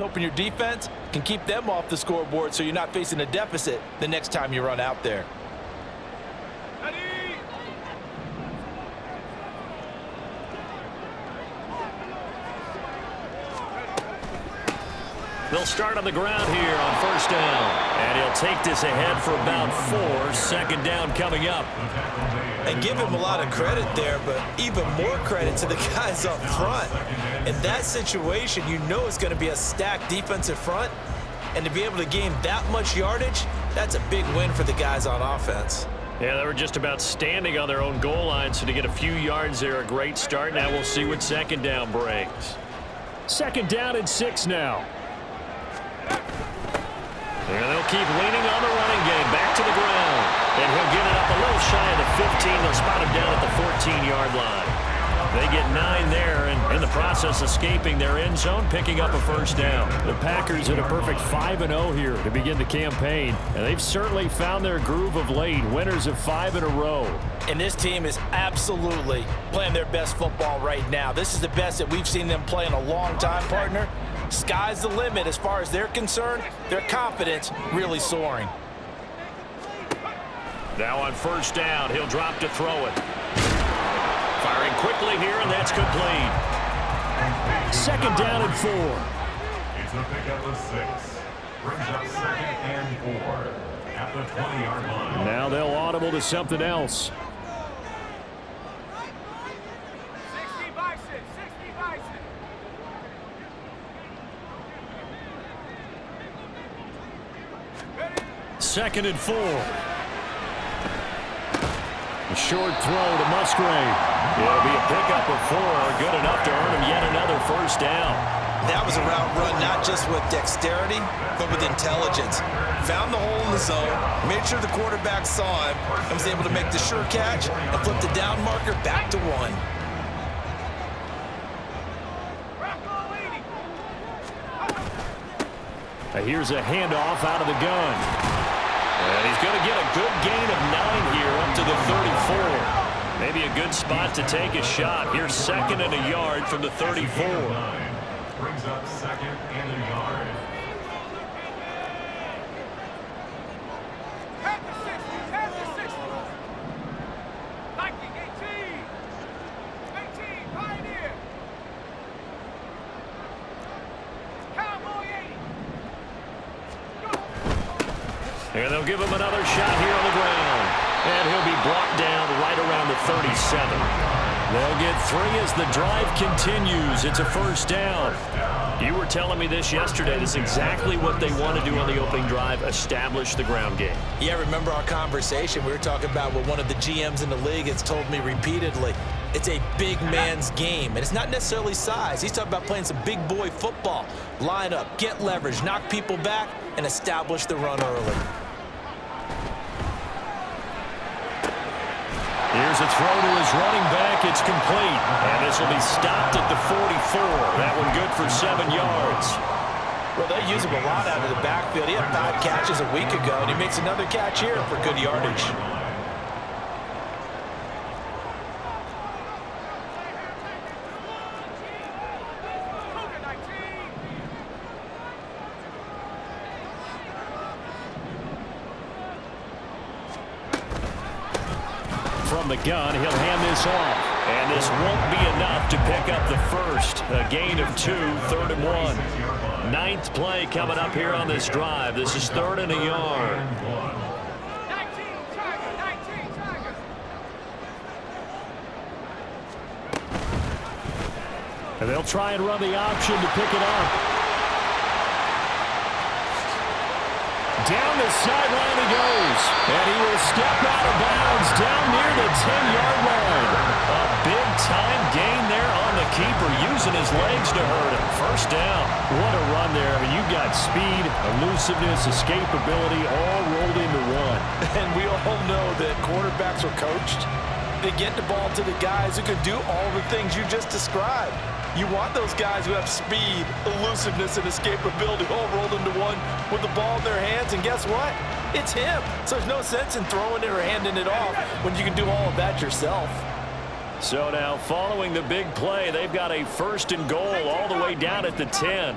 Hoping your defense can keep them off the scoreboard so you're not facing a deficit the next time you run out there. They'll start on the ground here on first down. And he'll take this ahead for about 4. Second down coming up. And give him a lot of credit there, but even more credit to the guys up front. In that situation, you know it's going to be a stacked defensive front. And to be able to gain that much yardage, that's a big win for the guys on offense. Yeah, they were just about standing on their own goal line, so to get a few yards there, a great start. Now we'll see what second down brings. Second down and 6 now. And they'll keep leaning on the running game. Back to the ground. And he'll get it up a little shy of the 15. They'll spot him down at the 14-yard line. They get 9 there, and in the process escaping their end zone, picking up a first down. The Packers at a perfect 5-0 here to begin the campaign. And they've certainly found their groove of late. Winners of 5 in a row. And this team is absolutely playing their best football right now. This is the best that we've seen them play in a long time, partner. Sky's the limit as far as they're concerned. Their confidence really soaring. Now on first down, he'll drop to throw it. Firing quickly here, and that's complete. Second down and 4. It's a pickup of 6. Brings up second and 4 at the 20-yard line. Now they'll audible to something else. Second and 4. A short throw to Musgrave. It'll be a pickup of 4. Good enough to earn him yet another first down. That was a route run not just with dexterity, but with intelligence. Found the hole in the zone, made sure the quarterback saw him, and was able to make the sure catch and flip the down marker back to 1. Here's a handoff out of the gun. And he's going to get a good gain of 9 here up to the 34. Maybe a good spot to take a shot. Here's second and a yard from the 34. Brings up second and a yard. And they'll give him another shot here on the ground. And he'll be brought down right around the 37. They'll get 3 as the drive continues. It's a first down. You were telling me this yesterday. This is exactly what they want to do on the opening drive, establish the ground game. Yeah, remember our conversation? We were talking about what one of the GMs in the league has told me repeatedly. It's a big man's game, and it's not necessarily size. He's talking about playing some big boy football. Line up, get leverage, knock people back, and establish the run early. Here's a throw to his running back. It's complete. And this will be stopped at the 44. That one good for 7 yards. Well, they use him a lot out of the backfield. He had 5 catches a week ago, and he makes another catch here for good yardage. From the gun, he'll hand this off. And this won't be enough to pick up the first. A gain of 2, 3rd and 1. 9th play coming up here on this drive. This is 3rd and a yard. And they'll try and run the option to pick it up. Down the sideline he goes. And he will step out of bounds down near the 10-yard line. A big-time gain there on the keeper, using his legs to hurt him. First down. What a run there. I mean, you've got speed, elusiveness, escapability all rolled into one. And we all know that quarterbacks are coached. They get the ball to the guys who can do all the things you just described. You want those guys who have speed, elusiveness, and escapability all rolled into one with the ball in their hands, and guess what? It's him. So there's no sense in throwing it or handing it off when you can do all of that yourself. So now, following the big play, they've got a 1st and goal all the way down at the 10.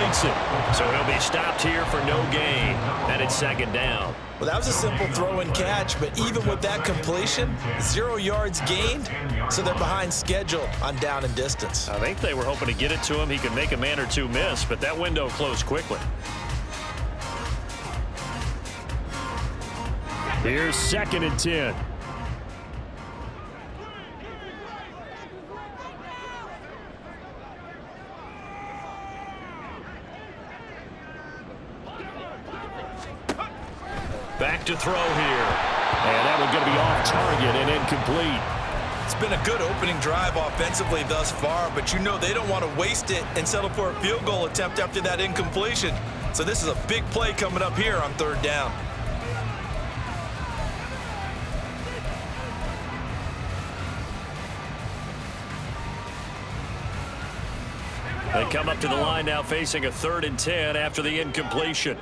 completes it. So he'll be stopped here for no gain. And it's second down. Well, that was a simple throw and catch, but even with that completion, 0 yards gained, so they're behind schedule on down and distance. I think they were hoping to get it to him. He could make a man or two miss, but that window closed quickly. Here's 2nd and 10. Back to throw here. And that one's going to be off target and incomplete. It's been a good opening drive offensively thus far, but you know they don't want to waste it and settle for a field goal attempt after that incompletion. So this is a big play coming up here on 3rd down. They come up to the line now facing a 3rd and 10 after the incompletion.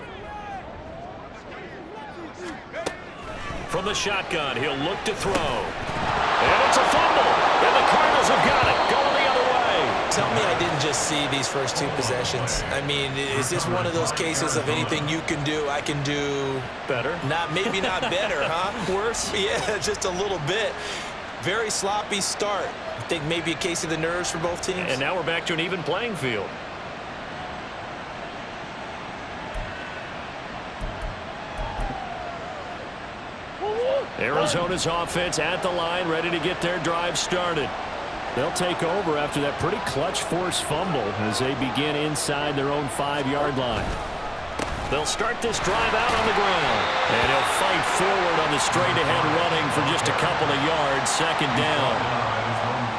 From the shotgun, he'll look to throw. And it's a fumble. And the Cardinals have got it. Going the other way. Tell me I didn't just see these first 2 possessions. I mean, is this one of those cases of anything you can do, I can do better? Maybe not better, huh? Worse? Yeah, just a little bit. Very sloppy start. I think maybe a case of the nerves for both teams. And now we're back to an even playing field. Arizona's offense at the line, ready to get their drive started. They'll take over after that pretty clutch forced fumble as they begin inside their own 5-yard line. They'll start this drive out on the ground. And he'll fight forward on the straight-ahead running for just a couple of yards. 2nd down.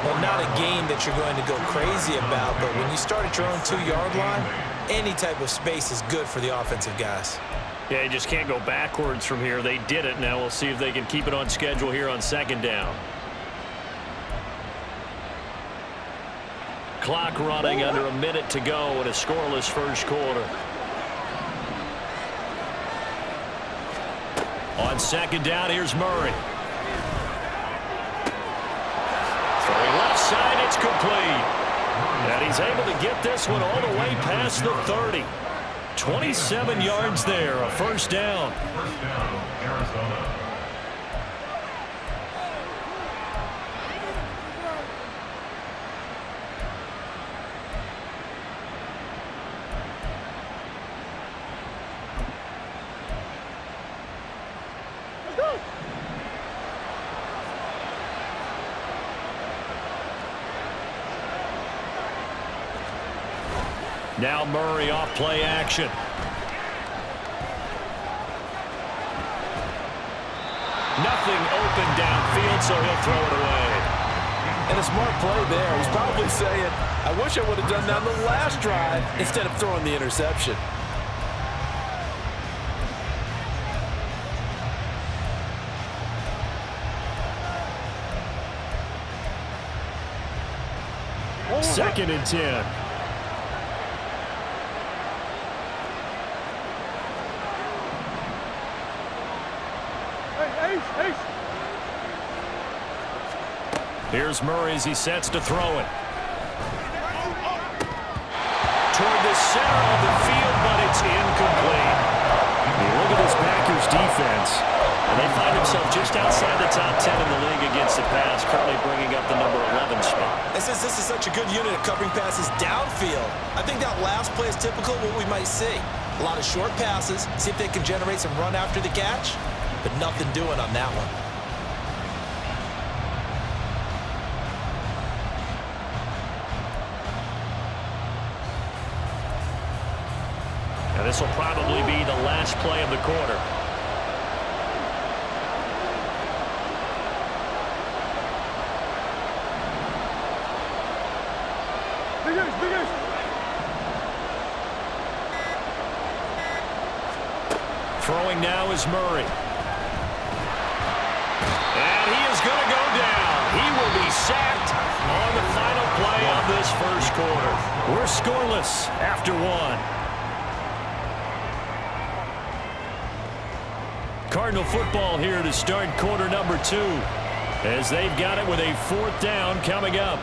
Well, not a game that you're going to go crazy about, but when you start at your own 2-yard line, any type of space is good for the offensive guys. Yeah, you just can't go backwards from here. They did it. Now we'll see if they can keep it on schedule here on 2nd down. Clock running under a minute to go in a scoreless first quarter. On 2nd down, here's Murray. Throwing left side, it's complete. And he's able to get this one all the way past the 30. 27 yards there, a 1st down. 1st down, Arizona. Now Murray off play action. Nothing open downfield, so he'll throw it away. And a smart play there. He's probably saying, I wish I would have done that on the last drive instead of throwing the interception. Second and 10. Here's Murray as he sets to throw it. Toward the center of the field, but it's incomplete. Look at this Packers defense. And they find themselves just outside the top 10 in the league against the pass, currently bringing up the number 11 spot. And since this is such a good unit of covering passes downfield, I think that last play is typical of what we might see. A lot of short passes, see if they can generate some run after the catch, but nothing doing on that one. And this will probably be the last play of the quarter. Throwing now is Murray. And he is going to go down. He will be sacked on the final play of this first quarter. We're scoreless after 1. Cardinal football here to start quarter number 2 as they've got it with a 4th down coming up.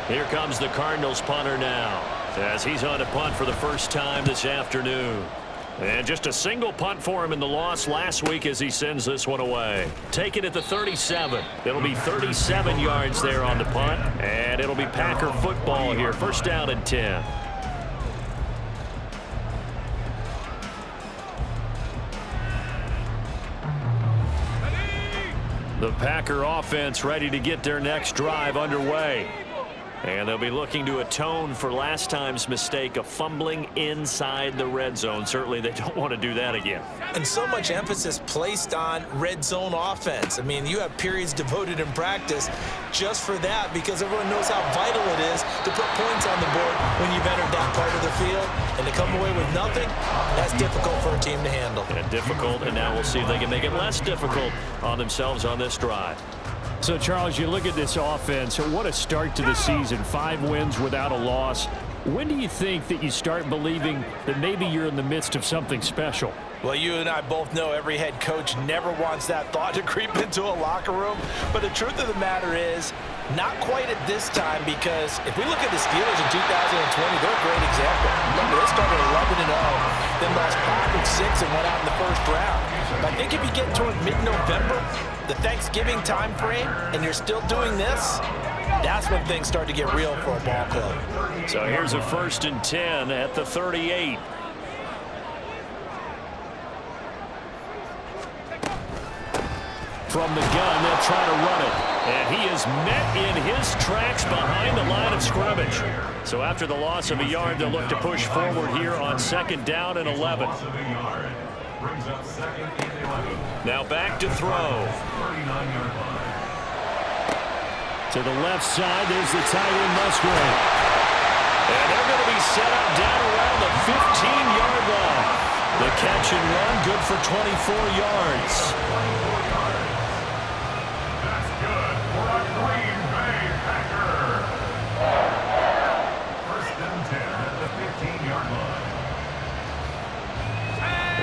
Here comes the Cardinals punter now. as he's on a punt for the first time this afternoon. And just a single punt for him in the loss last week as he sends this one away. Take it at the 37. It'll be 37 yards there on the punt, and it'll be Packer football here. First down and 10. The Packer offense ready to get their next drive underway. And they'll be looking to atone for last time's mistake of fumbling inside the red zone. Certainly they don't want to do that again. And so much emphasis placed on red zone offense. I mean, you have periods devoted in practice just for that because everyone knows how vital it is to put points on the board when you've entered that part of the field. And to come away with nothing, that's difficult for a team to handle. And difficult, and now we'll see if they can make it less difficult on themselves on this drive. So, Charles, you look at this offense, what a start to the season, 5 wins without a loss. When do you think that you start believing that maybe you're in the midst of something special? Well, you and I both know every head coach never wants that thought to creep into a locker room. But the truth of the matter is, not quite at this time, because if we look at the Steelers in 2020, they're a great example. Remember, they started 11-0, then lost 5 and 6 and went out in the first round. But I think if you get toward mid-November, the Thanksgiving time frame, and you're still doing this, that's when things start to get real for a ball club. So here's a 1st and 10 at the 38. From the gun, they'll try to run it. And he is met in his tracks behind the line of scrimmage. So after the loss of a yard, they'll look to push forward here on 2nd down and 11. Now back to throw. To the left side, there's the tight end Musgrave. And they're going to be set up down around the 15-yard line. The catch and run, good for 24 yards. That's good for a Green Bay Packer. 1st and 10 at the 15-yard line.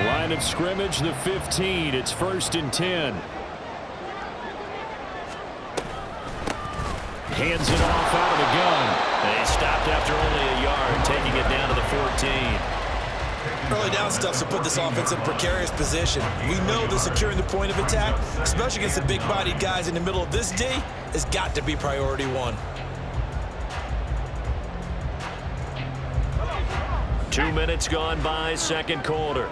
Line of scrimmage, the 15. It's 1st and 10. Hands it off out of the gun. They stopped after only a yard, taking it down to the 14. Early down stuff to put this offense in a precarious position. We know that securing the point of attack, especially against the big-bodied guys in the middle of this D, has got to be priority 1. 2 minutes gone by, 2nd quarter.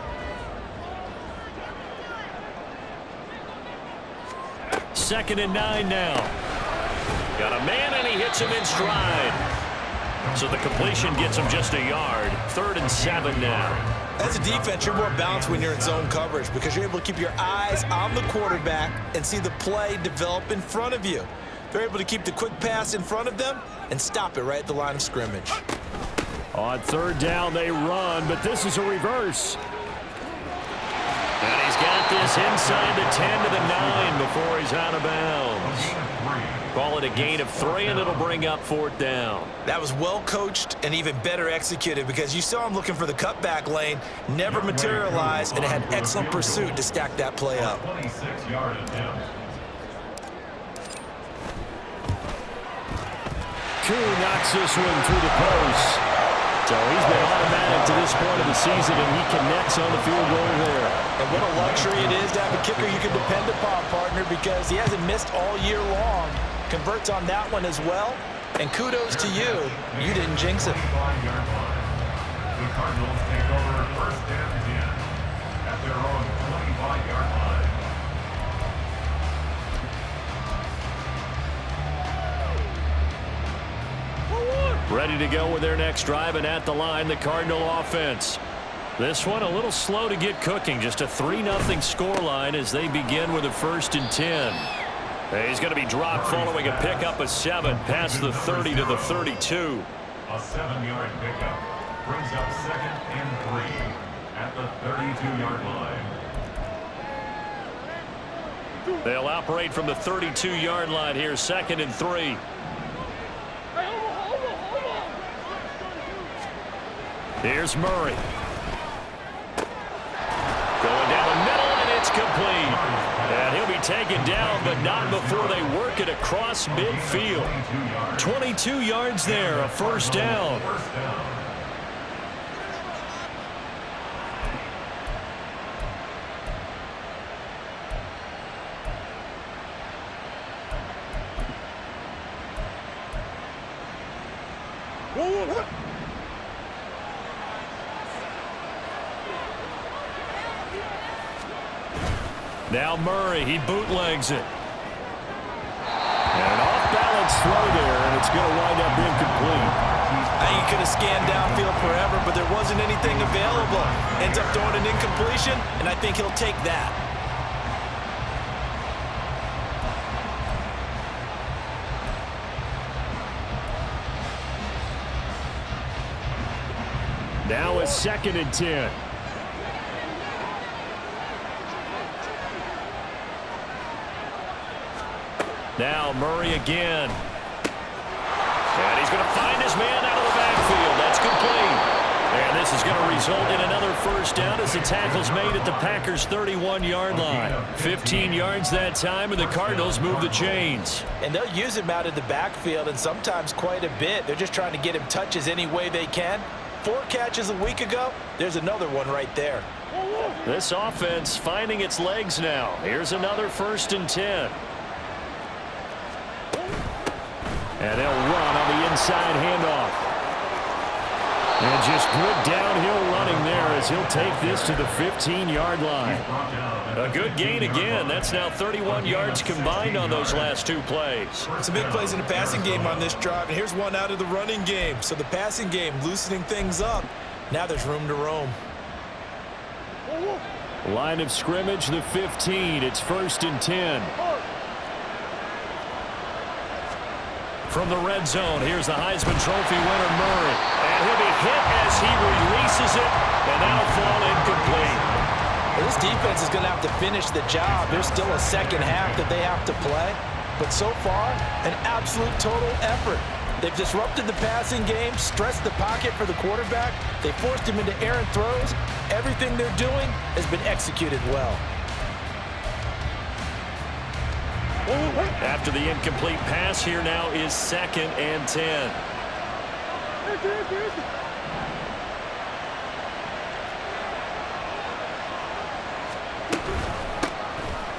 Second and 9 now. Got a man, and he hits him in stride. So the completion gets him just a yard. 3rd and 7 now. As a defense, you're more balanced when you're in zone coverage because you're able to keep your eyes on the quarterback and see the play develop in front of you. They're able to keep the quick pass in front of them and stop it right at the line of scrimmage. On 3rd down, they run, but this is a reverse. And he's got this inside the 10 to the 9 before he's out of bounds. Call it a gain of 3, and it'll bring up 4th down. That was well coached and even better executed because you saw him looking for the cutback lane, never materialized, and had excellent pursuit to stack that play up. 26-yard attempt. Koo knocks this one through the post. So he's been automatic to this point of the season, and he connects on the field goal there. And what a luxury it is to have a kicker you can depend upon, partner, because he hasn't missed all year long. Converts on that one as well. And kudos to you. You didn't jinx it. The Cardinals take over 1st and 10 at their own 25-yard line. Ready to go with their next drive, and at the line, the Cardinal offense. This one a little slow to get cooking. Just a 3-0 scoreline as they begin with a 1st and 10. He's going to be dropped following a pickup of 7 past the 30 to the 32. A 7-yard pickup brings up 2nd and 3 at the 32-yard line. They'll operate from the 32-yard line here, 2nd and 3. Here's Murray. Going down the middle, and it's complete. And he'll be taken down, but not before they work it across midfield. 22 yards there, a 1st down. Now Murray, he bootlegs it. And an off-balance throw there, and it's going to wind up incomplete. You could have scanned downfield forever, but there wasn't anything available. Ends up throwing an incompletion, and I think he'll take that. Now a 2nd and 10. Now Murray again. And he's going to find his man out of the backfield. That's complete. And this is going to result in another first down as the tackle's made at the Packers' 31-yard line. 15 yards that time, and the Cardinals move the chains. And they'll use him out of the backfield, and sometimes quite a bit. They're just trying to get him touches any way they can. 4 catches a week ago. There's another one right there. This offense finding its legs now. Here's another 1st and 10. And they'll run on the inside handoff. And just good downhill running there as he'll take this to the 15-yard line. A good gain again. That's now 31 yards combined on those last 2 plays. Some big plays in the passing game on this drive, and here's one out of the running game. So the passing game loosening things up. Now there's room to roam. Line of scrimmage, the 15. It's 1st and 10. From the red zone, here's the Heisman Trophy winner, Murray. And he'll be hit as he releases it, and that'll fall incomplete. Well, this defense is going to have to finish the job. There's still a second half that they have to play. But so far, an absolute total effort. They've disrupted the passing game, stressed the pocket for the quarterback. They forced him into errant throws. Everything they're doing has been executed well. After the incomplete pass, here now is 2nd and 10.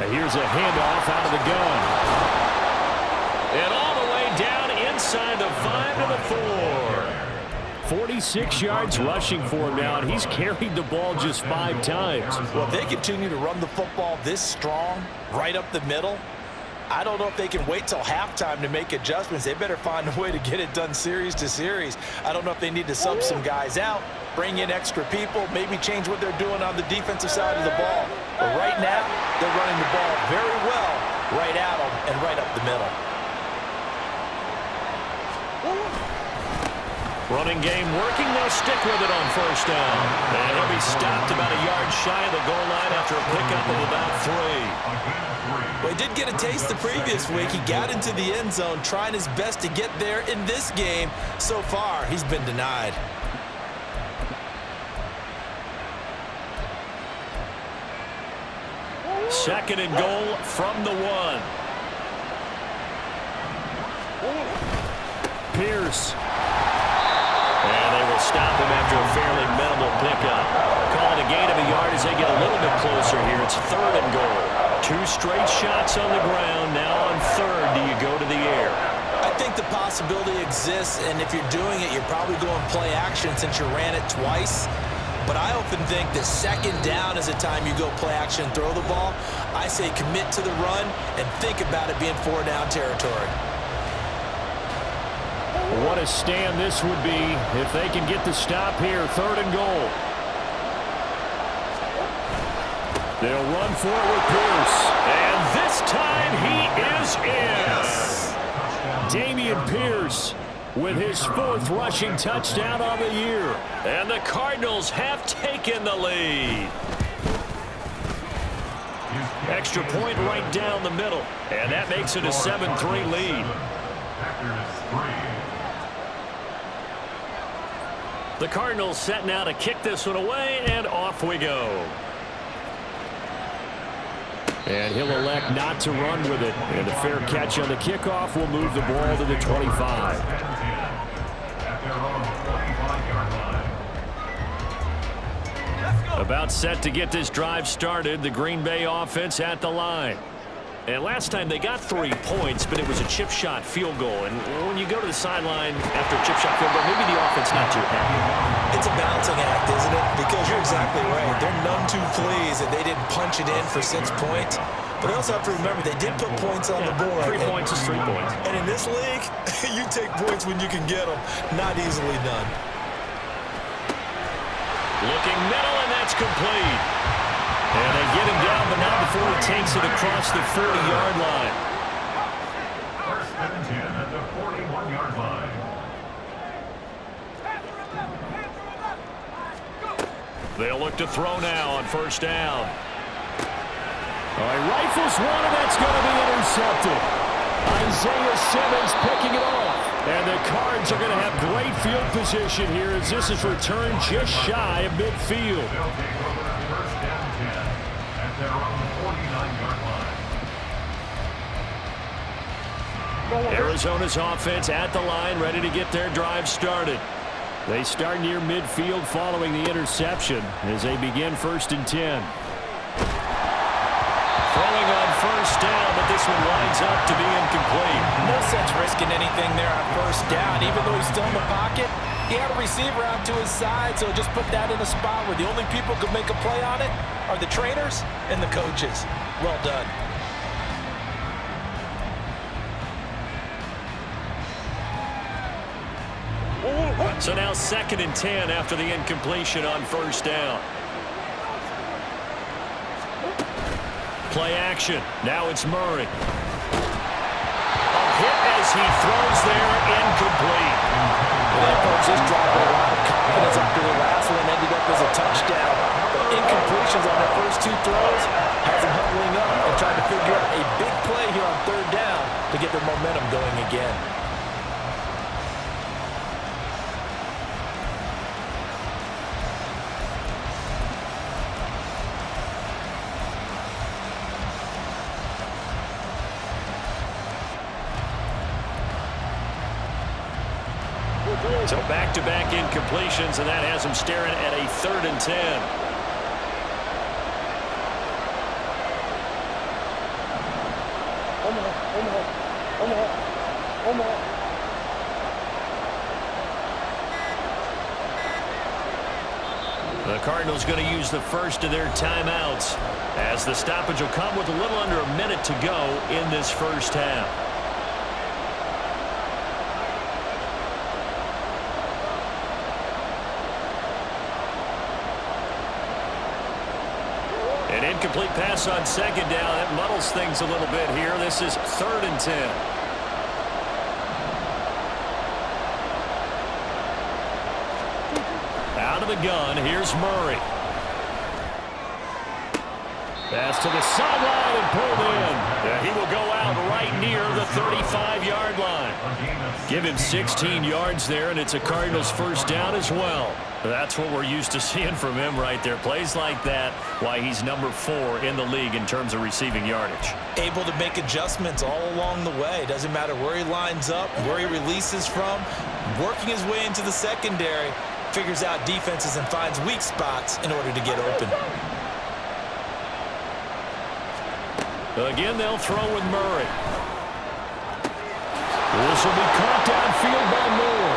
And here's a handoff out of the gun. And all the way down inside the 5 to the 4. 46 yards rushing for him now, and he's carried the ball just 5 times. Well, if they continue to run the football this strong, right up the middle, I don't know if they can wait till halftime to make adjustments. They better find a way to get it done series to series. I don't know if they need to sub some guys out, bring in extra people, maybe change what they're doing on the defensive side of the ball. But right now, they're running the ball very well right at them and right up the middle. Running game working. They'll stick with it on 1st down. And he'll be stopped about a yard shy of the goal line after a pickup of about 3. Well, he did get a taste the previous week. He got into the end zone trying his best to get there in this game. So far, he's been denied. Second and goal from the 1. Pierce. And they will stop him after a fairly minimal pickup. Calling a gain of a yard as they get a little bit closer here. It's 3rd and goal. 2 straight shots on the ground. Now on 3rd, do you go to the air? I think the possibility exists, and if you're doing it, you're probably going play action since you ran it twice. But I often think that 2nd down is the time you go play action and throw the ball. I say commit to the run and think about it being 4-down territory. What a stand this would be if they can get the stop here. 3rd and goal. They'll run for it with Pierce. And this time he is in. Dameon Pierce with his 4th rushing touchdown on the year. And the Cardinals have taken the lead. Extra point right down the middle. And that makes it a 7-3 lead. The Cardinals set now to kick this one away, and off we go. And he'll elect not to run with it. And the fair catch on the kickoff will move the ball to the 25. About set to get this drive started. The Green Bay offense at the line. And last time they got 3 points, but it was a chip shot field goal. And when you go to the sideline after a chip shot field goal, maybe the offense not too happy. It's a balancing act, isn't it? Because you're exactly right. They're none too pleased that they didn't punch it in for 6 points. But they also have to remember they did put points on the board. 3 points is 3 points. And in this league, you take points when you can get them. Not easily done. Looking middle, and that's complete. And they get him down, but not before he takes it across the 40-yard line. First and 10 at the 41-yard line. They'll look to throw now on first down. All right, rifles one, and that's going to be intercepted. Isaiah Simmons picking it off. And the Cards are going to have great field position here as this is returned just shy of midfield. They'll take over first and 10 at their own 49-yard line. Arizona's offense at the line, ready to get their drive started. They start near midfield following the interception as they begin first and 10. Throwing on first down, but this one winds up to be incomplete. No sense risking anything there on first down. Even though he's still in the pocket, he had a receiver out to his side, so just put that in a spot where the only people who could make a play on it are the trainers and the coaches. Well done. So now second and 10 after the incompletion on first down. Play action. Now it's Murray. A hit as he throws there, incomplete. Well, folks, just dropped a lot of confidence after the last one ended up as a touchdown. But incompletions on their first 2 throws has them huddling up and trying to figure out a big play here on third down to get their momentum going again. So back-to-back incompletions, and that has him staring at a third and 10. The Cardinals going to use the first of their timeouts as the stoppage will come with a little under a minute to go in this first half. An incomplete pass on second down. That muddles things a little bit here. This is third and 10. Out of the gun, here's Murray. Pass to the sideline and pulled in. Yeah, he will go out right near the 35-yard line. Give him 16 yards there, and it's a Cardinals first down as well. That's what we're used to seeing from him right there. Plays like that, why he's number 4 in the league in terms of receiving yardage. Able to make adjustments all along the way. Doesn't matter where he lines up, where he releases from. Working his way into the secondary, figures out defenses and finds weak spots in order to get open. Again, they'll throw with Murray. This will be caught downfield by Moore.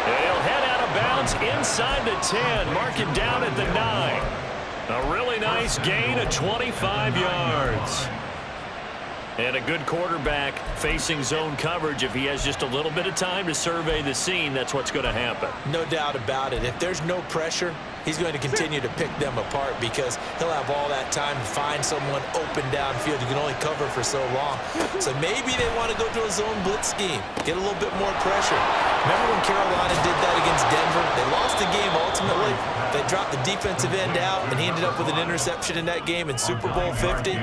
And he'll head out of bounds inside the 10. Mark it down at the 9. A really nice gain of 25 yards. And a good quarterback facing zone coverage. If he has just a little bit of time to survey the scene, that's what's going to happen. No doubt about it. If there's no pressure, he's going to continue to pick them apart because he'll have all that time to find someone open downfield. You can only cover for so long. So maybe they want to go to a zone blitz scheme, get a little bit more pressure. Remember when Carolina did that against Denver? They lost the game ultimately. They dropped the defensive end out, and he ended up with an interception in that game in Super Bowl 50.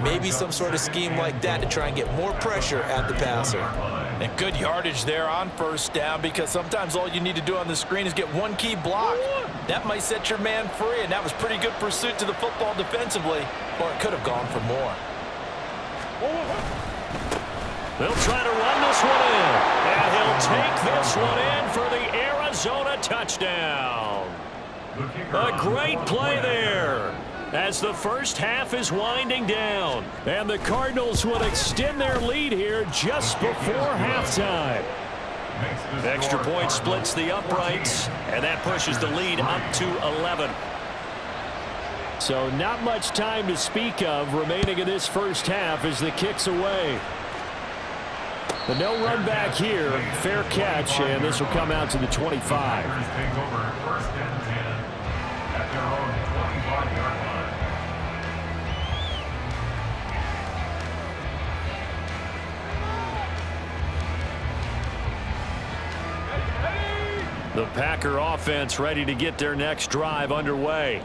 Maybe some sort of scheme like that to try and get more pressure at the passer. And good yardage there on first down because sometimes all you need to do on the screen is get one key block. That might set your man free, and that was pretty good pursuit to the football defensively, or it could have gone for more. They'll try to run this one in, and he'll take this one in for the Arizona touchdown. A great play there. as the first half is winding down. And the Cardinals will extend their lead here just before halftime. Extra point splits the uprights, and that pushes the lead up to 11. So not much time to speak of remaining in this first half as the kick's away. The no run back here, fair catch, and this will come out to the 25. Take over first and 10 at their own 25-yard line. The Packer offense ready to get their next drive underway.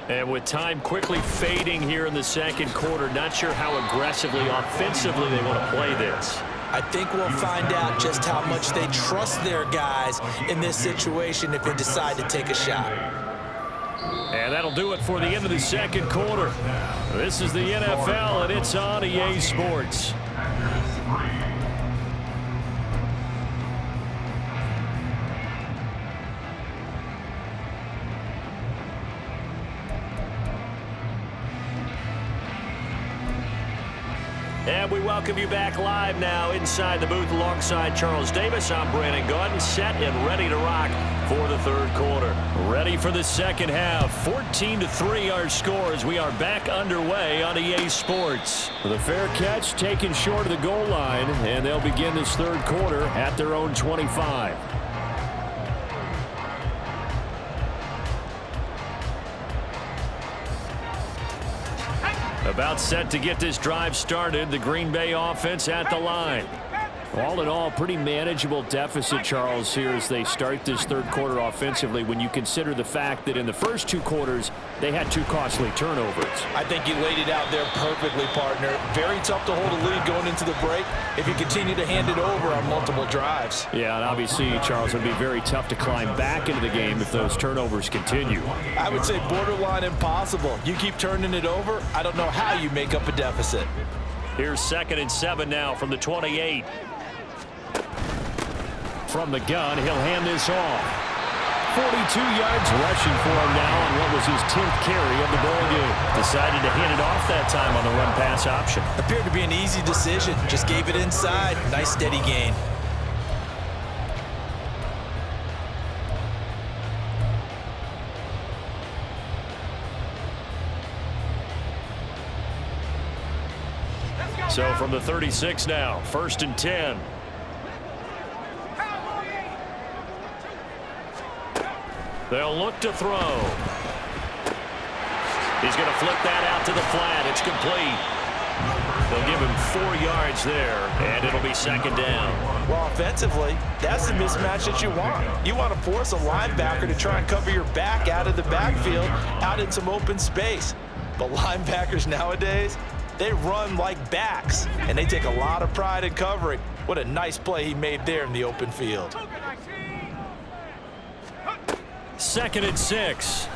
And with time quickly fading here in the second quarter, not sure how aggressively, offensively they want to play this. I think we'll find out just how much they trust their guys in this situation if they decide to take a shot. And that'll do it for the end of the second quarter. This is the NFL, and it's on EA Sports. And we welcome you back live now inside the booth alongside Charles Davis. I'm Brandon Gaudin, set and ready to rock for the third quarter. Ready for the second half. 14-3 our score as we are back underway on EA Sports. The fair catch taken short of the goal line, and they'll begin this third quarter at their own 25. About set to get this drive started, the Green Bay offense at the line. All in all, pretty manageable deficit, Charles, here as they start this third quarter offensively when you consider the fact that in the first two quarters, they had two costly turnovers. I think you laid it out there perfectly, partner. Very tough to hold a lead going into the break if you continue to hand it over on multiple drives. Yeah, and obviously, Charles, it would be very tough to climb back into the game if those turnovers continue. I would say borderline impossible. You keep turning it over, I don't know how you make up a deficit. Here's 2nd and 7 now from the 28. From the gun, he'll hand this off. 42 yards rushing for him now on what was his 10th carry of the ballgame. Decided to hand it off that time on the run-pass option. Appeared to be an easy decision. Just gave it inside. Nice steady gain. So from the 36 now, 1st and 10. They'll look to throw. He's going to flip that out to the flat. It's complete. They'll give him 4 yards there, and it'll be 2nd down. Well, offensively, that's the mismatch that you want. You want to force a linebacker to try and cover your back out of the backfield, out in some open space. But linebackers nowadays, they run like backs, and they take a lot of pride in covering. What a nice play he made there in the open field. 2nd and 6.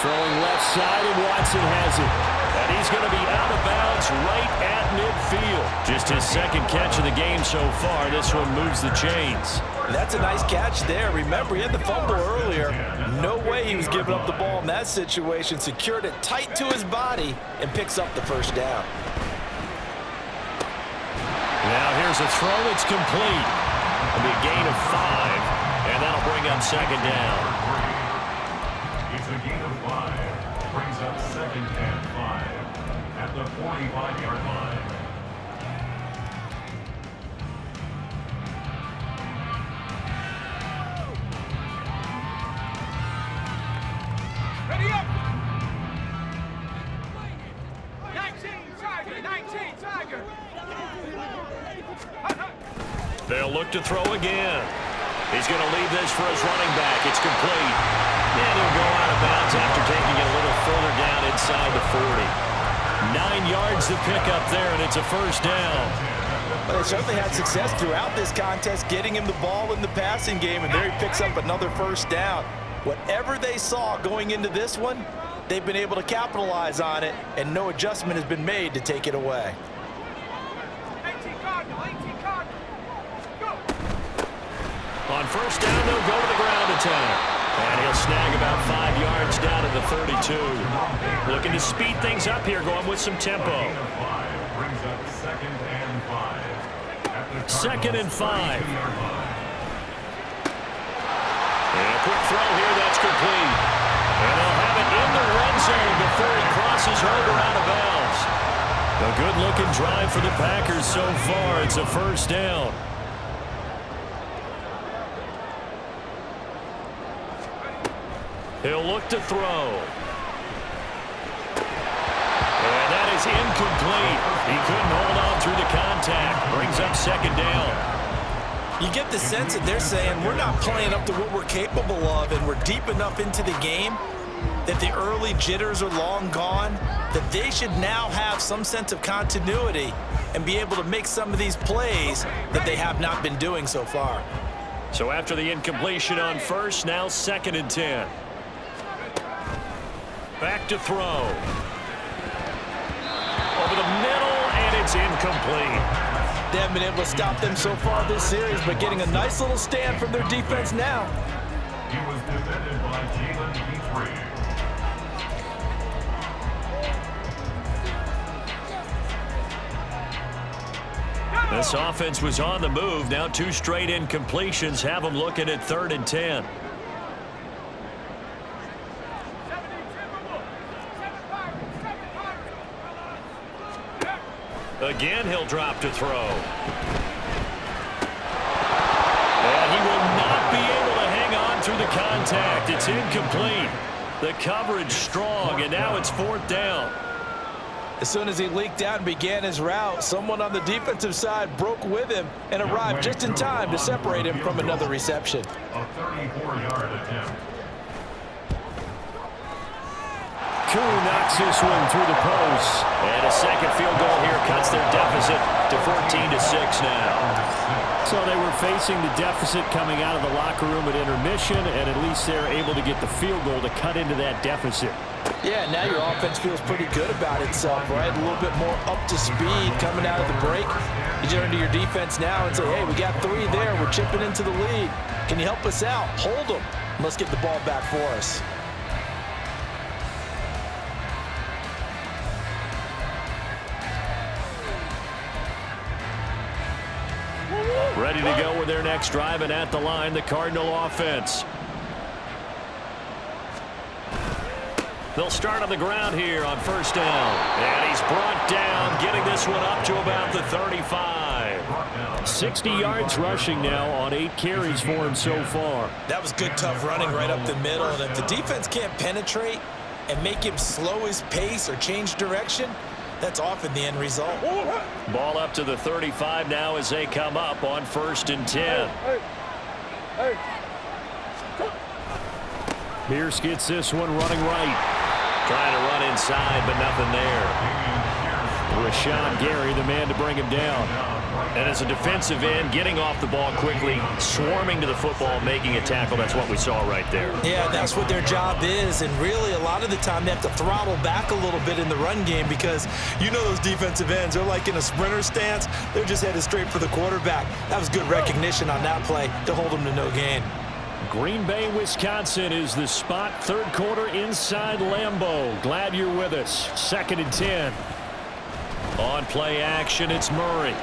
Throwing left side, and Watson has it. And he's going to be out of bounds right at midfield. Just his 2nd catch of the game so far. This one moves the chains. That's a nice catch there. Remember, he had the fumble earlier. No way he was giving up the ball in that situation. Secured it tight to his body and picks up the 1st down. Now here's a throw that's complete. It'll be a gain of 5. And that'll bring up 2nd down. It's a gain of 5. Brings up 2nd and 5 at the 45-yard line. Ready up! 19 Tiger, 19 Tiger. They'll look to throw again. He's going to leave this for his running back. It's complete. And he'll go out of bounds after taking it a little further down inside the 40. 9 yards to pick up there, and it's a 1st down. Well, they certainly had success throughout this contest, getting him the ball in the passing game, and there he picks up another 1st down. Whatever they saw going into this one, they've been able to capitalize on it, and no adjustment has been made to take it away. 18 Cardinal, 18 Cardinal. Go! On 1st down, they'll go to the ground attack. And he'll snag about 5 yards down to the 32. Looking to speed things up here, going with some tempo. Brings up 2nd and 5. At the 2nd and 5. And a quick throw here, that's complete. And they'll have it in the red zone before he crosses over out of bounds. A good-looking drive for the Packers so far. It's a first down. He'll look to throw. And that is incomplete. He couldn't hold on through the contact. Brings up 2nd down. You get the sense that they're saying we're not playing up to what we're capable of, and we're deep enough into the game that the early jitters are long gone, that they should now have some sense of continuity and be able to make some of these plays that they have not been doing so far. So after the incompletion on first, now 2nd and 10. Back to throw. Over the middle, and it's incomplete. They haven't been able to stop them so far this series, but getting a nice little stand from their defense now. He was defended by Jalen Petrie. This offense was on the move. Now 2 straight incompletions have them looking at 3rd and 10. Again, he'll drop to throw. And he will not be able to hang on through the contact. It's incomplete. The coverage strong, and now it's 4th down. As soon as he leaked out and began his route, someone on the defensive side broke with him and arrived just in time to separate him from another reception. A 34-yard attempt. Koo knocks this one through the post. And a second field goal here cuts their deficit to 14-6 now. So they were facing the deficit coming out of the locker room at intermission, and at least they're able to get the field goal to cut into that deficit. Yeah, now your offense feels pretty good about itself, right? A little bit more up to speed coming out of the break. You turn to your defense now and say, hey, we got 3 there. We're chipping into the lead. Can you help us out? Hold them. Let's get the ball back for us. Ready to go with their next drive, and at the line, the Cardinal offense. They'll start on the ground here on first down. And he's brought down, getting this one up to about the 35. 60 yards rushing now on 8 carries for him so far. That was good, tough running right up the middle. And if the defense can't penetrate and make him slow his pace or change direction, that's often the end result. Ball up to the 35 now as they come up on 1st and 10. Pierce gets this one running right. Trying to run inside, but nothing there. Rashawn Gary, the man to bring him down. And as a defensive end, getting off the ball quickly, swarming to the football, making a tackle, that's what we saw right there. Yeah, that's what their job is, and really a lot of the time they have to throttle back a little bit in the run game because you know those defensive ends, they're like in a sprinter stance. They're just headed straight for the quarterback. That was good recognition on that play to hold them to no gain. Green Bay, Wisconsin is the spot. 3rd quarter inside Lambeau. Glad you're with us. 2nd and 10. On play action, it's Murray.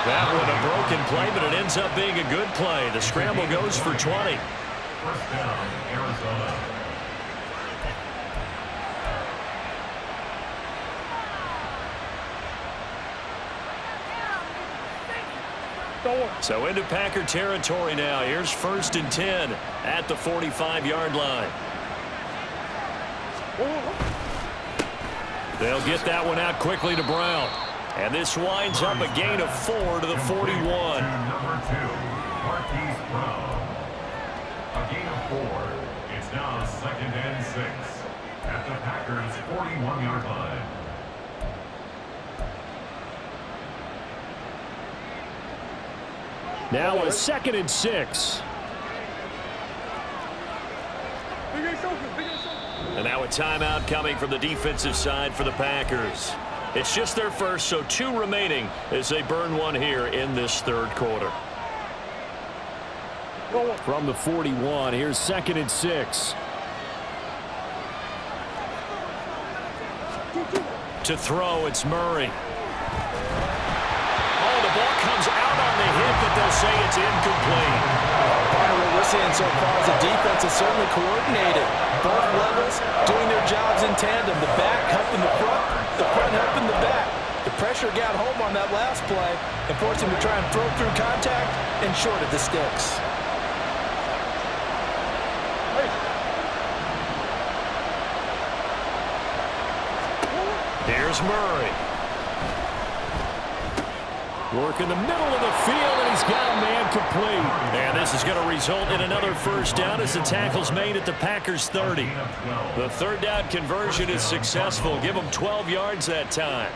That one a broken play, but it ends up being a good play. The scramble goes for 20. First down, Arizona. So into Packer territory now. Here's 1st and 10 at the 45-yard line. They'll get that one out quickly to Brown. And this winds up a gain of 4 to the 41. Number 2, Marquise Brown. A gain of 4. It's now 2nd and 6 at the Packers' 41-yard line. Now a 2nd and 6. And now a timeout coming from the defensive side for the Packers. It's just their first, so 2 remaining as they burn one here in this 3rd quarter. From the 41, here's 2nd and 6. To throw, it's Murray. Oh, the ball comes out on the hit, but they'll say it's incomplete. Part of what we're seeing so far is the defense is certainly coordinated. Both levels doing their jobs in tandem. The back helping the front helping the back. The pressure got home on that last play and forced him to try and throw through contact and short of the sticks. Here's Murray. Work in the middle of the field, and he's got a man complete. And this is going to result in another first down as the tackle's made at the Packers' 30. The third down conversion is successful. Give them 12 yards that time.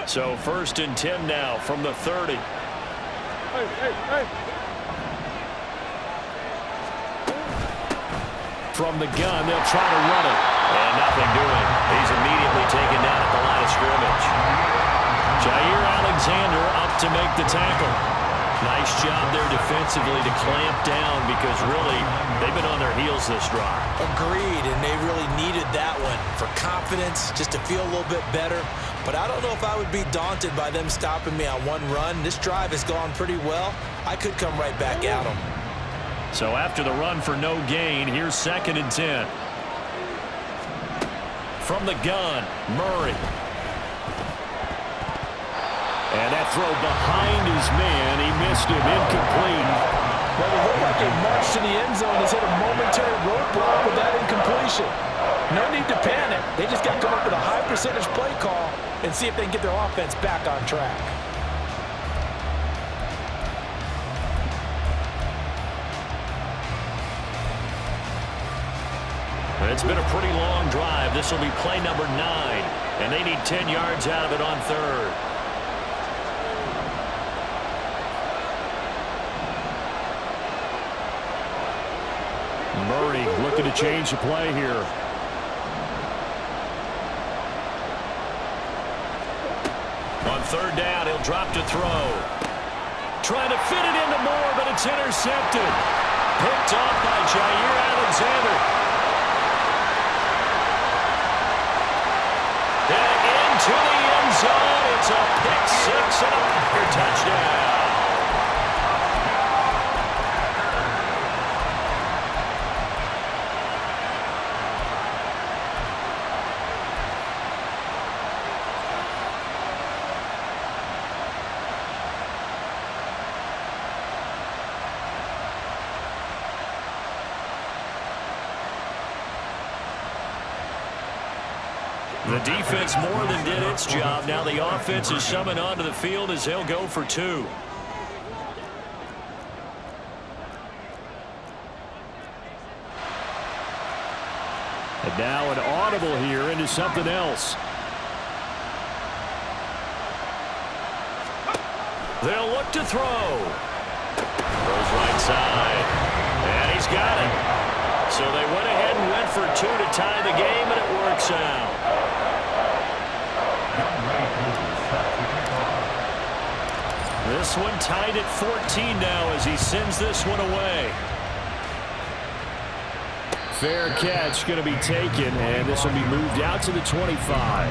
So 1st and 10 now from the 30. From the gun, they'll try to run it. And nothing doing. He's immediately taken down at the line of scrimmage. Jair Alexander up to make the tackle. Nice job there defensively to clamp down because really they've been on their heels this drive. Agreed, and they really needed that one for confidence, just to feel a little bit better. But I don't know if I would be daunted by them stopping me on one run. This drive has gone pretty well. I could come right back at them. So after the run for no gain, here's 2nd and 10. From the gun, Murray. And that throw behind his man, he missed him, incomplete. Well, it looked like a march to the end zone has hit a momentary roadblock with that incompletion. No need to panic. They just got to come up with a high percentage play call and see if they can get their offense back on track. It's been a pretty long drive. This will be play number 9, and they need 10 yards out of it on 3rd. Murray looking to change the play here. On 3rd down, he'll drop to throw. Trying to fit it into Moore, but it's intercepted. Picked off by Jair Alexander. And into the end zone. It's a pick 6 and a Packer touchdown. The defense more than did its job. Now the offense is summoned onto the field as they'll go for 2. And now an audible here into something else. They'll look to throw. Throws right side. And he's got it. So they went ahead and went for 2 to tie the game, and it works out. This one tied at 14 now as he sends this one away. Fair catch going to be taken, and this will be moved out to the 25.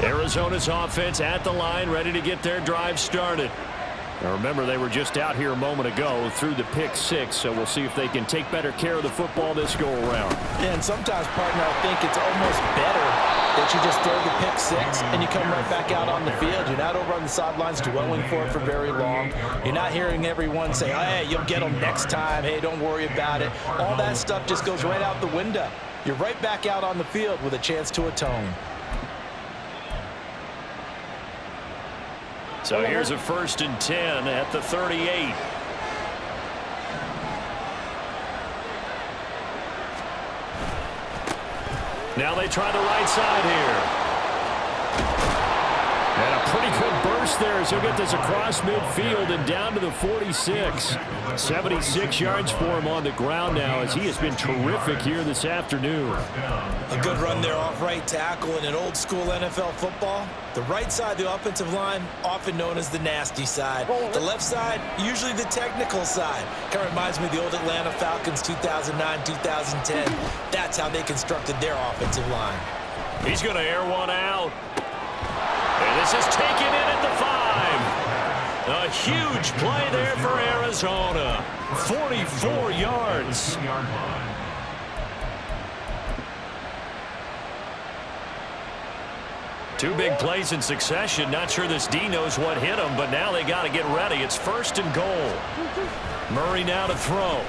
Arizona's offense at the line, ready to get their drive started. Now remember, they were just out here a moment ago through the pick 6, so we'll see if they can take better care of the football this go-around. Yeah, and sometimes, partner, I think it's almost better that you just throw the pick 6 and you come right back out on the field. You're not over on the sidelines dwelling for it for very long. You're not hearing everyone say, hey, you'll get them next time. Hey, don't worry about it. All that stuff just goes right out the window. You're right back out on the field with a chance to atone. So here's a 1st and 10 at the 38. Now they try the right side here. And a pretty good burst there as he'll get this across midfield and down to the 46. 76 yards for him on the ground now as he has been terrific here this afternoon. A good run there off right tackle in an old school NFL football. The right side of the offensive line, often known as the nasty side. The left side, usually the technical side. Kind of reminds me of the old Atlanta Falcons 2009, 2010. That's how they constructed their offensive line. He's going to air one out. And this is taken in at the 5. A huge play there for Arizona. 44 yards. Two big plays in succession. Not sure this D knows what hit him, but now they got to get ready. It's 1st and goal. Murray now to throw.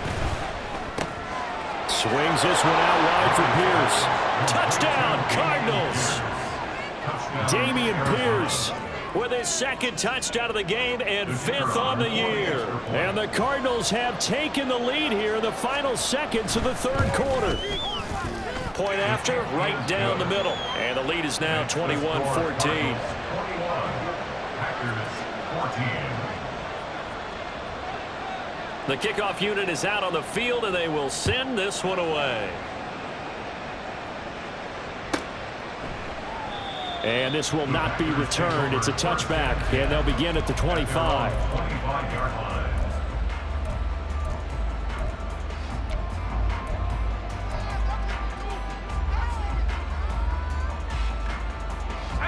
Swings this one out wide for Pierce. Touchdown, Cardinals. Damian Pierce with his 2nd touchdown of the game and 5th on the year. And the Cardinals have taken the lead here in the final seconds of the 3rd quarter. Point after, right down the middle. And the lead is now 21-14. The kickoff unit is out on the field, and they will send this one away. And this will not be returned. It's a touchback, and they'll begin at the 25.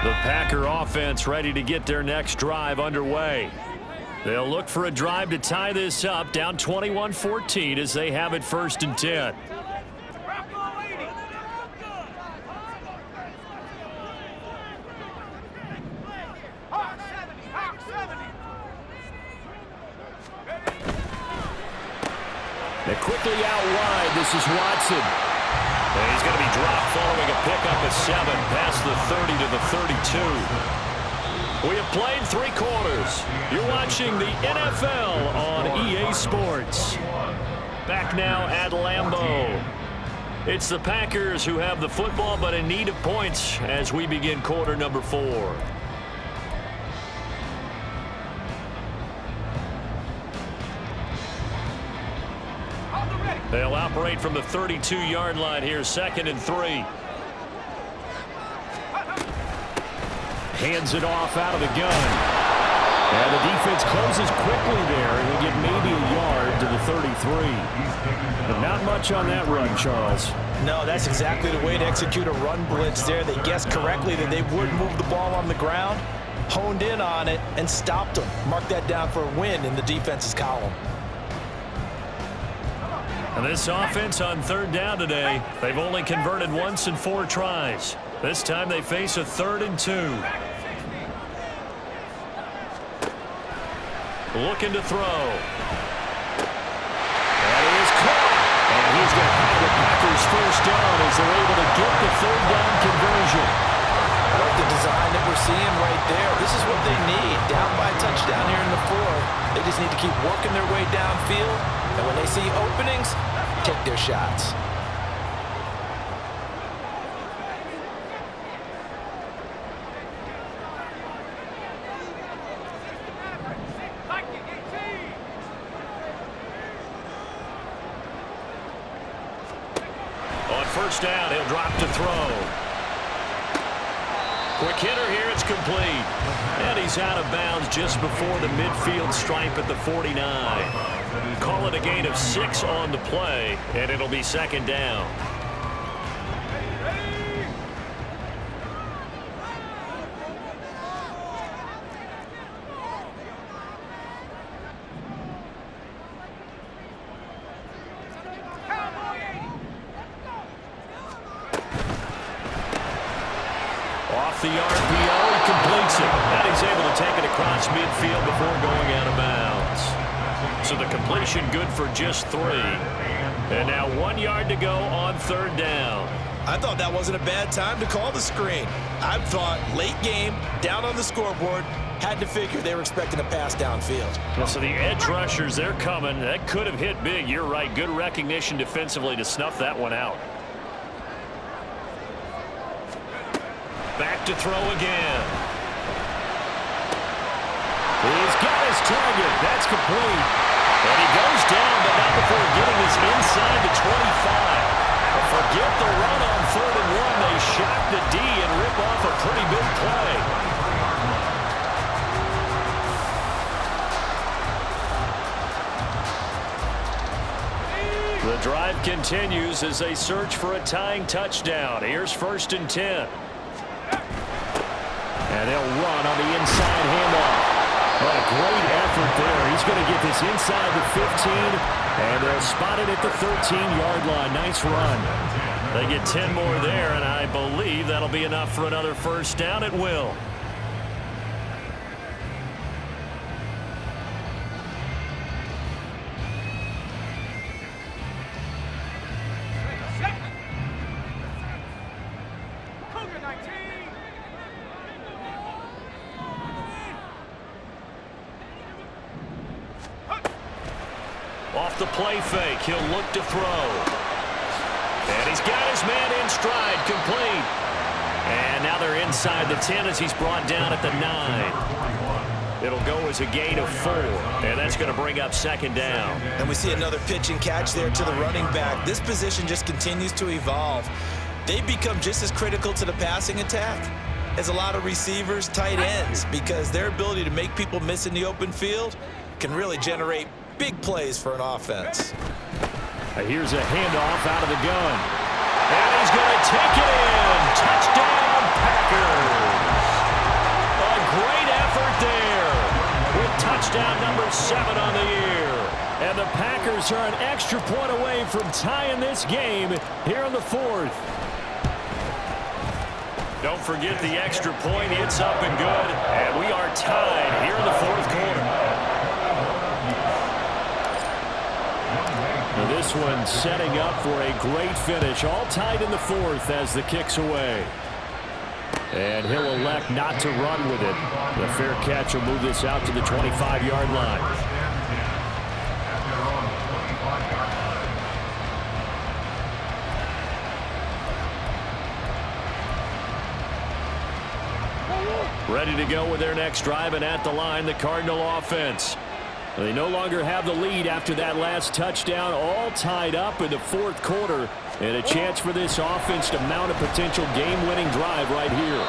The Packer offense ready to get their next drive underway. They'll look for a drive to tie this up, down 21-14 as they have it 1st and 10. They're quickly out wide. This is Watson. And he's going to be dropped following a pickup of 7 past the 30 to the 32. We have played 3 quarters. You're watching the NFL on EA Sports. Back now at Lambeau. It's the Packers who have the football but in need of points as we begin quarter number 4. They'll operate from the 32-yard line here, 2nd and 3. Hands it off out of the gun. And the defense closes quickly there, and he'll get maybe a yard to the 33. But not much on that run, Charles. No, that's exactly the way to execute a run blitz there. They guessed correctly that they would move the ball on the ground, honed in on it, and stopped them. Mark that down for a win in the defense's column. And this offense on 3rd down today, they've only converted once in 4 tries. This time they face a 3rd and 2. Looking to throw. That is caught. And he's going to have the Packers 1st down as they're able to get the 3rd down conversion. I like the design that we're seeing right there. This is what they need. Down by a touchdown here in the 4th. They just need to keep working their way downfield. And when they see openings, take their shots. On 1st down, he'll drop to throw. Quick hitter here, it's complete. And he's out of bounds just before the midfield stripe at the 49. Call it a gain of 6 on the play, and it'll be 2nd down. Off the RPO, he completes it. And he's able to take it across midfield before going out of bounds. So the completion good for just 3. And now 1 yard to go on 3rd down. I thought that wasn't a bad time to call the screen. I thought late game, down on the scoreboard, had to figure they were expecting a pass downfield. Well, so the edge rushers, they're coming. That could have hit big. You're right. Good recognition defensively to snuff that one out. Back to throw again. He's got his target. That's complete. And he goes down, but not before getting his inside the 25. Forget the run on 3rd and 1. They shock the D and rip off a pretty big play. The drive continues as they search for a tying touchdown. Here's 1st and 10. And they'll run on the inside handoff. What a great effort there. He's going to get this inside the 15, and they'll spot it at the 13-yard line. Nice run. They get 10 more there, and I believe that'll be enough for another 1st down. It will. Off the play fake, he'll look to throw. And he's got his man in stride, complete. And now they're inside the 10 as he's brought down at the 9. It'll go as a gain of 4, and that's going to bring up 2nd down. And we see another pitch and catch there to the running back. This position just continues to evolve. They become just as critical to the passing attack as a lot of receivers, tight ends, because their ability to make people miss in the open field can really generate big plays for an offense. Here's a handoff out of the gun. And he's going to take it in. Touchdown, Packers. A great effort there with touchdown number 7 on the year. And the Packers are an extra point away from tying this game here in the 4th. Don't forget the extra point. It's up and good. And we are tied here in the 4th quarter. This one setting up for a great finish. All tied in the 4th as the kick's away. And he'll elect not to run with it. The fair catch will move this out to the 25-yard line. Ready to go with their next drive, and at the line, the Cardinal offense. They no longer have the lead after that last touchdown, all tied up in the 4th quarter, and a chance for this offense to mount a potential game-winning drive right here.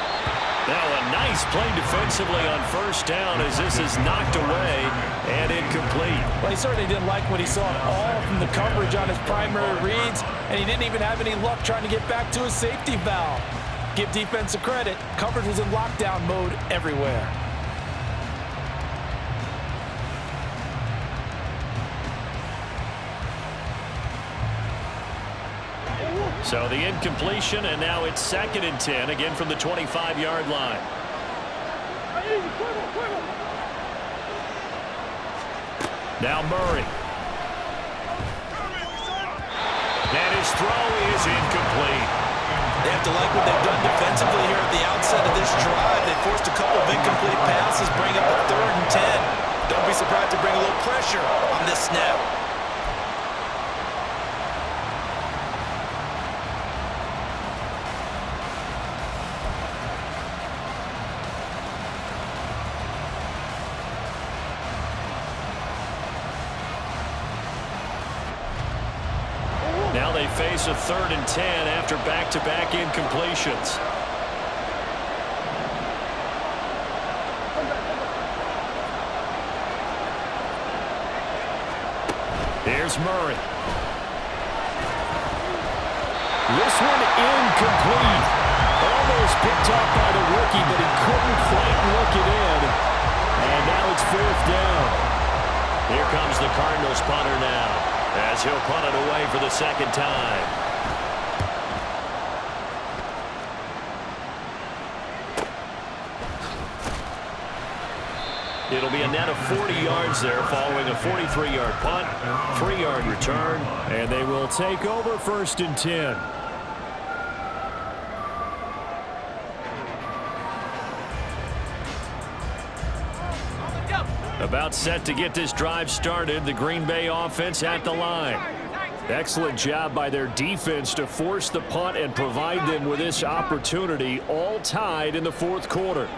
Now a nice play defensively on 1st down as this is knocked away and incomplete. Well, he certainly didn't like what he saw at all from the coverage on his primary reads, and he didn't even have any luck trying to get back to his safety valve. Give defense a credit. Coverage was in lockdown mode everywhere. So the incompletion, and now it's 2nd and 10, again from the 25-yard line. Now Murray. And his throw is incomplete. They have to like what they've done defensively here at the outset of this drive. They forced a couple of incomplete passes, bring up a 3rd and 10. Don't be surprised to bring a little pressure on this snap. Now they face a 3rd and 10 after back-to-back incompletions. Here's Murray. This one incomplete. Almost picked off by the rookie, but he couldn't quite work it in. And now it's 4th down. Here comes the Cardinals punter now, as he'll punt it away for the 2nd time. It'll be a net of 40 yards there following a 43-yard punt, 3-yard return, and they will take over 1st and 10. About set to get this drive started. The Green Bay offense at the line. Excellent job by their defense to force the punt and provide them with this opportunity, all tied in the fourth quarter.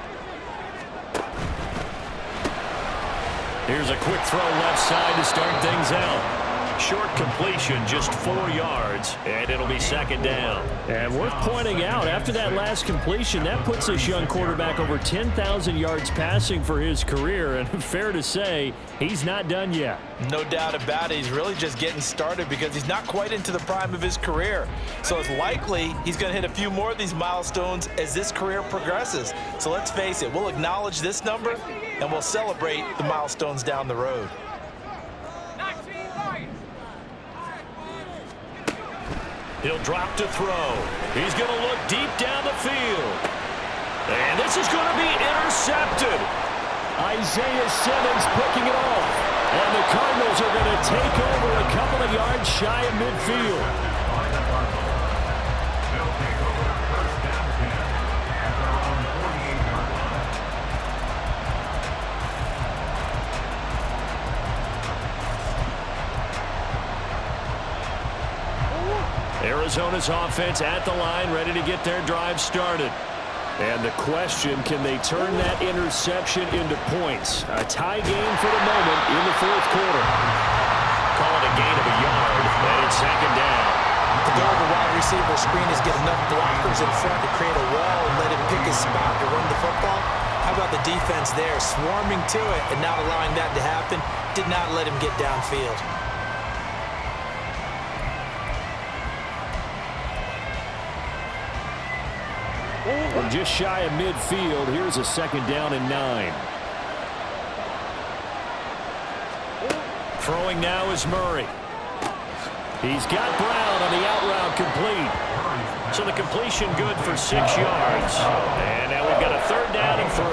Here's a quick throw left side to start things out. Short completion, just 4 yards, and it'll be second down. And worth pointing out, after that last completion, that puts this young quarterback over 10,000 yards passing for his career, and fair to say, he's not done yet. No doubt about it. He's really just getting started because he's not quite into the prime of his career. So it's likely he's going to hit a few more of these milestones as this career progresses. So let's face it, we'll acknowledge this number, and we'll celebrate the milestones down the road. He'll drop to throw. He's going to look deep down the field. And this is going to be intercepted. Isaiah Simmons picking it off. And the Cardinals are going to take over a couple of yards shy of midfield. They'll take over first down 10 at their own 48-yard line. Arizona's offense at the line, ready to get their drive started. And the question, can they turn that interception into points? A tie game for the moment in the fourth quarter. Call it a gain of a yard, and it's second down. The goal of the wide receiver screen is get enough blockers in front to create a wall and let him pick his spot to run the football. How about the defense there, swarming to it and not allowing that to happen? Did not let him get downfield. From just shy of midfield, here's a second down and 9. Throwing now is Murray. He's got Brown on the out route complete. So the completion good for 6 yards. And now we've got a third down and 3.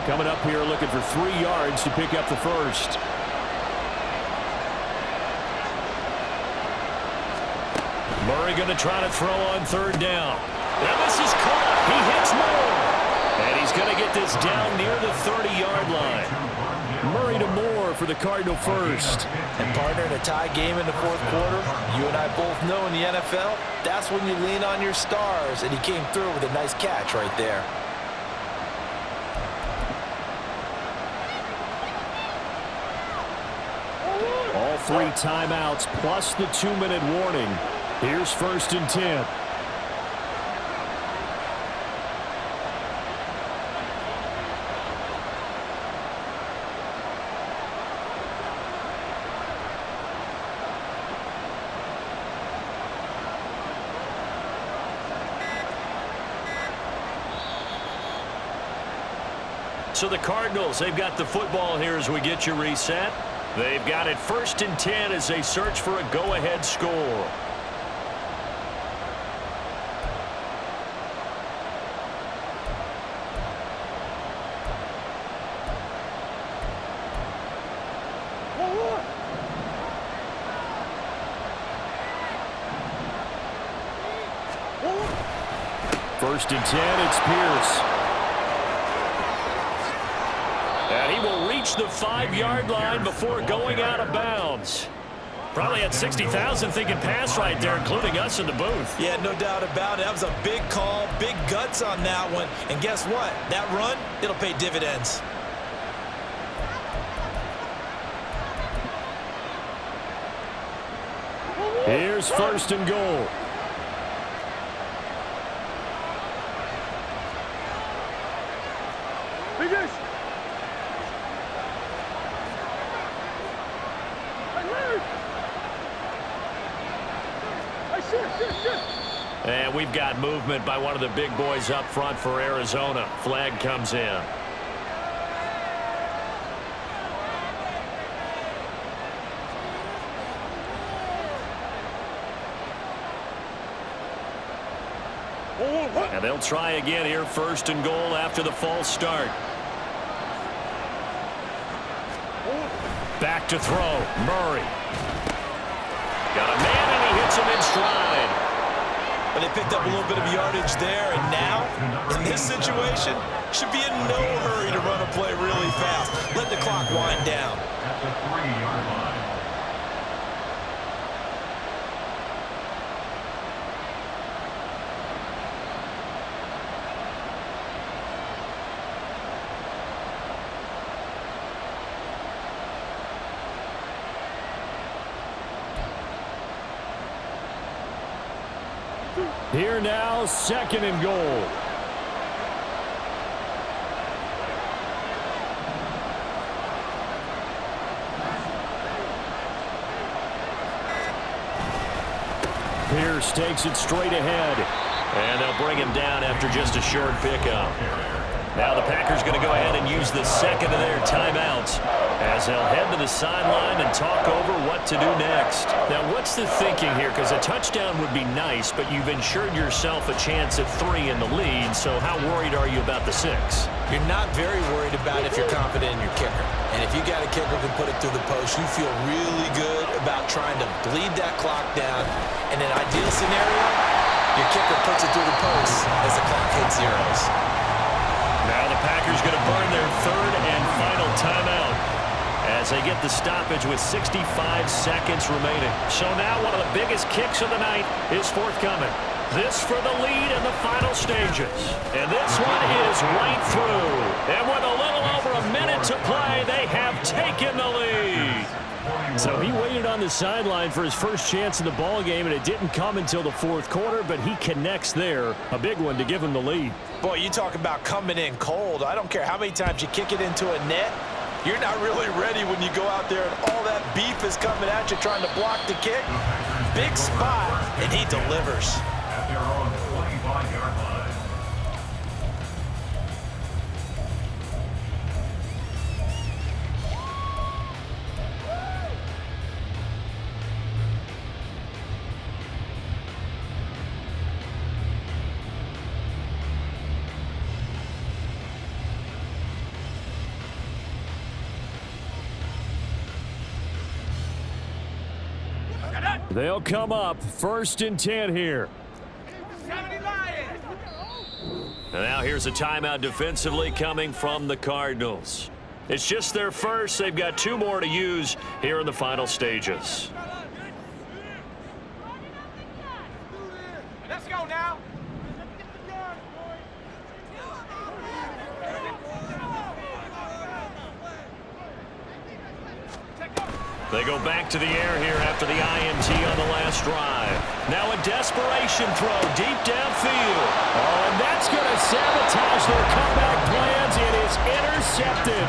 Coming up here looking for 3 yards to pick up the first. Murray going to try to throw on third down. Now this is caught. He hits Moore. And he's going to get this down near the 30-yard line. Murray to Moore for the Cardinal first. And partner, in a tie game in the fourth quarter, you and I both know in the NFL, that's when you lean on your stars. And he came through with a nice catch right there. All 3 timeouts plus the 2-minute warning. Here's first and 10. So the Cardinals, they've got the football here as we get you reset. They've got it first and 10 as they search for a go-ahead score. First and 10, it's Pierce. And he will reach the 5-yard line before going out of bounds. Probably had 60,000 thinking pass right there, including us in the booth. Yeah, no doubt about it. That was a big call, big guts on that one. And guess what? That run, it'll pay dividends. Here's first and goal. And we've got movement by one of the big boys up front for Arizona. Flag comes in. And they'll try again here, first and goal after the false start. Back to throw, Murray. Got a man and he hits him in stride. But they picked up a little bit of yardage there, and now, in this situation, should be in no hurry to run a play really fast. Let the clock wind down. At the 3-yard line. Here now, 2nd and goal. Pierce takes it straight ahead. And they'll bring him down after just a short pickup. Now the Packers going to go ahead and use the second of their timeouts as they'll head to the sideline and talk over what to do next. Now, what's the thinking here? Because a touchdown would be nice, but you've ensured yourself a chance at 3 in the lead, so how worried are you about the 6? You're not very worried about if you're confident in your kicker. And if you got a kicker who can put it through the post, you feel really good about trying to bleed that clock down. In an ideal scenario, your kicker puts it through the post as the clock hits zeros. Now the Packers going to burn their 3rd and final timeout as they get the stoppage with 65 seconds remaining. So now one of the biggest kicks of the night is forthcoming. This for the lead in the final stages. And this one is right through. And with a little over a minute to play, they have taken the lead. So he waited on the sideline for his first chance in the ball game, and it didn't come until the 4th quarter, but he connects there. A big one to give him the lead. Boy, you talk about coming in cold. I don't care how many times you kick it into a net. You're not really ready when you go out there and all that beef is coming at you trying to block the kick. Big spot, and he delivers. At their own 25-yard line. They'll come up 1st and 10 here. 70 Lions. And now here's a timeout defensively coming from the Cardinals. It's just their first. They've got 2 more to use here in the final stages. Let's go now. They go back to the air here after the INT on the last drive. Now a desperation throw deep downfield. Oh, and that's going to sabotage their comeback plans. It is intercepted.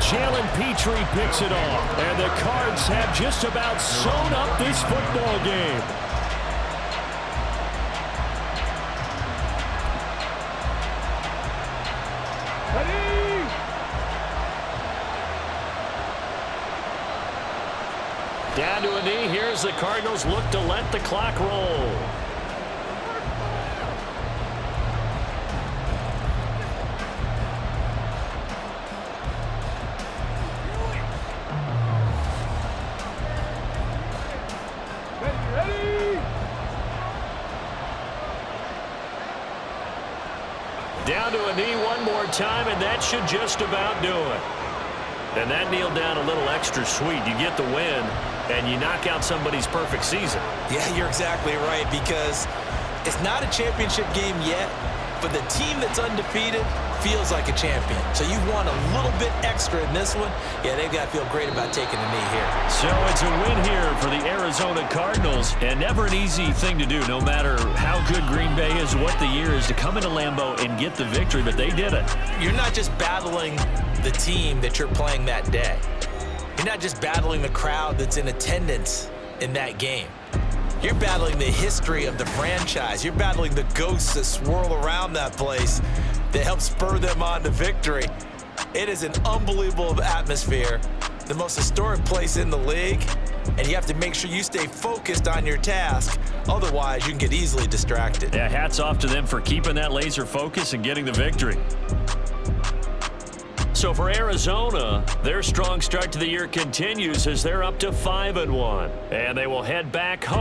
Jalen Petrie picks it off. And the Cards have just about sewn up this football game. Down to a knee. Here's the Cardinals look to let the clock roll. Down to a knee one more time, and that should just about do it. And that kneeled down a little extra sweet. You get the win, and you knock out somebody's perfect season. Yeah, you're exactly right, because it's not a championship game yet, but the team that's undefeated feels like a champion. So you want a little bit extra in this one. Yeah, they've got to feel great about taking a knee here. So it's a win here for the Arizona Cardinals, and never an easy thing to do, no matter how good Green Bay is, what the year is, to come into Lambeau and get the victory, but they did it. You're not just battling the team that you're playing that day. You're not just battling the crowd that's in attendance in that game. You're battling the history of the franchise. You're battling the ghosts that swirl around that place that help spur them on to victory. It is an unbelievable atmosphere, the most historic place in the league, and you have to make sure you stay focused on your task. Otherwise, you can get easily distracted. Yeah, hats off to them for keeping that laser focus and getting the victory. So for Arizona, their strong start to the year continues as they're up to 5-1, and they will head back home.